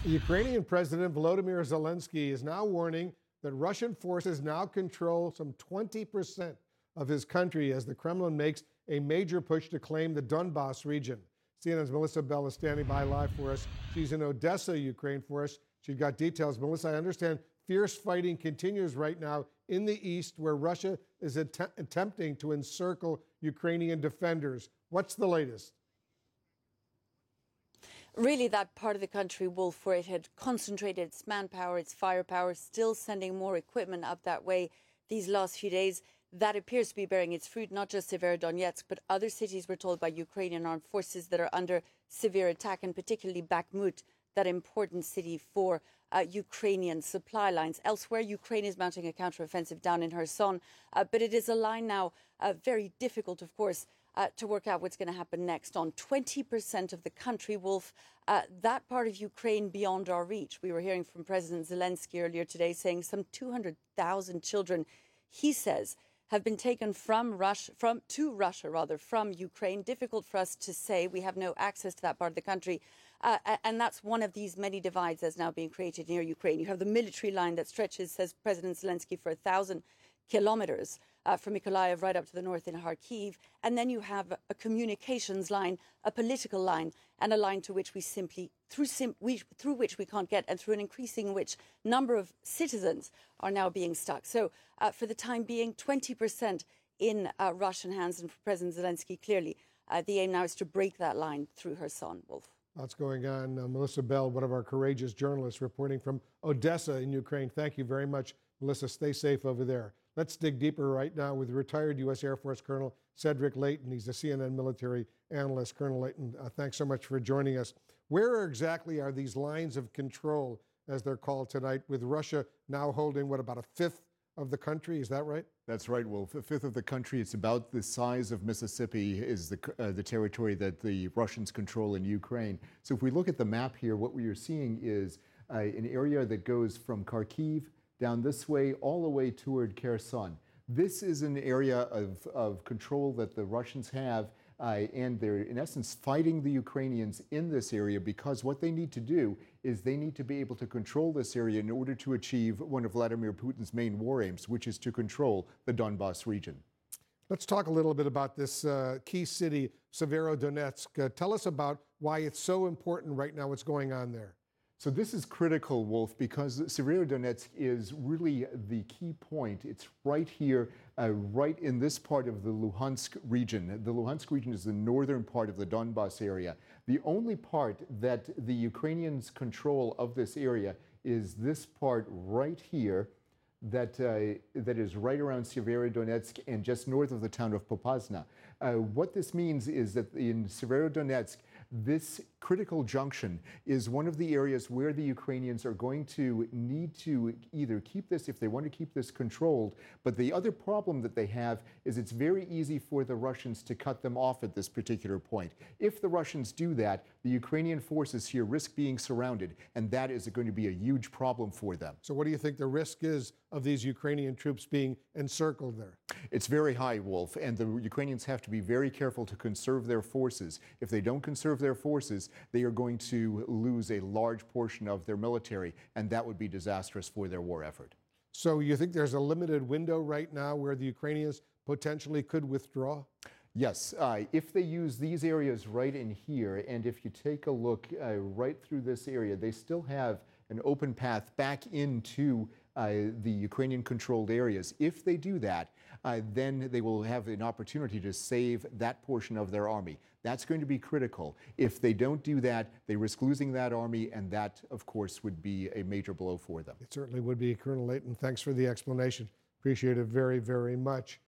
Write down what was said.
Ukrainian President Volodymyr Zelensky is now warning that Russian forces now control some 20% of his country as the Kremlin makes a major push to claim the Donbas region. CNN's Melissa Bell is standing by live for us. She's in Odessa, Ukraine for us. She's got details. Melissa, I understand fierce fighting continues right now in the east where Russia is attempting to encircle Ukrainian defenders. What's the latest? Really, that part of the country, Wolf, where it had concentrated its manpower, its firepower, still sending more equipment up that way these last few days, that appears to be bearing its fruit, not just Severodonetsk, but other cities, we're told by Ukrainian armed forces, that are under severe attack, and particularly Bakhmut, that important city for Ukrainian supply lines. Elsewhere, Ukraine is mounting a counteroffensive down in Kherson, but it is a line now very difficult, of course, to work out what's going to happen next. On 20% of the country, Wolf, that part of Ukraine beyond our reach. We were hearing from President Zelensky earlier today saying some 200,000 children, he says, have been taken from Ukraine. Difficult for us to say. We have no access to that part of the country. And that's one of these many divides that's now being created near Ukraine. You have the military line that stretches, says President Zelensky, for 1,000 kilometers from Mykolaiv right up to the north in Kharkiv. And then you have a communications line, a political line, and a line to which we simply, through which we can't get, and through an increasing which number of citizens are now being stuck. So for the time being, 20% in Russian hands. And for President Zelensky, clearly, the aim now is to break that line through Kherson, Wolf. Lots going on. Melissa Bell, one of our courageous journalists, reporting from Odessa in Ukraine. Thank you very much, Melissa. Stay safe over there. Let's dig deeper right now with retired U.S. Air Force Colonel Cedric Leighton. He's a CNN military analyst. Colonel Leighton, thanks so much for joining us. Where exactly are these lines of control, as they're called tonight, with Russia now holding, about a fifth of the country? Is that right? That's right, Wolf. A fifth of the country, it's about the size of Mississippi, is the territory that the Russians control in Ukraine. So if we look at the map here, what we are seeing is an area that goes from Kharkiv down this way, all the way toward Kherson. This is an area of control that the Russians have, and they're, in essence, fighting the Ukrainians in this area because what they need to do is they need to be able to control this area in order to achieve one of Vladimir Putin's main war aims, which is to control the Donbas region. Let's talk a little bit about this key city, Severodonetsk. Tell us about why it's so important right now, what's going on there. So this is critical, Wolf, because Severodonetsk is really the key point. It's right here, right in this part of the Luhansk region. The Luhansk region is the northern part of the Donbas area. The only part that the Ukrainians control of this area is this part right here that is right around Severodonetsk and just north of the town of Popasna. What this means is that in Severodonetsk, this critical junction is one of the areas where the Ukrainians are going to need to either keep this, if they want to keep this controlled, but the other problem that they have is it's very easy for the Russians to cut them off at this particular point. If the Russians do that, the Ukrainian forces here risk being surrounded, and that is going to be a huge problem for them. So what do you think the risk is of these Ukrainian troops being encircled there? It's very high, Wolf, and the Ukrainians have to be very careful to conserve their forces. If they don't conserve their forces, they are going to lose a large portion of their military, and that would be disastrous for their war effort. So you think there's a limited window right now where the Ukrainians potentially could withdraw? Yes, if they use these areas right in here, and if you take a look right through this area, they still have an open path back into the Ukrainian-controlled areas. If they do that, then they will have an opportunity to save that portion of their army. That's going to be critical. If they don't do that, they risk losing that army, and that, of course, would be a major blow for them. It certainly would be. Colonel Leighton, thanks for the explanation. Appreciate it very, very much.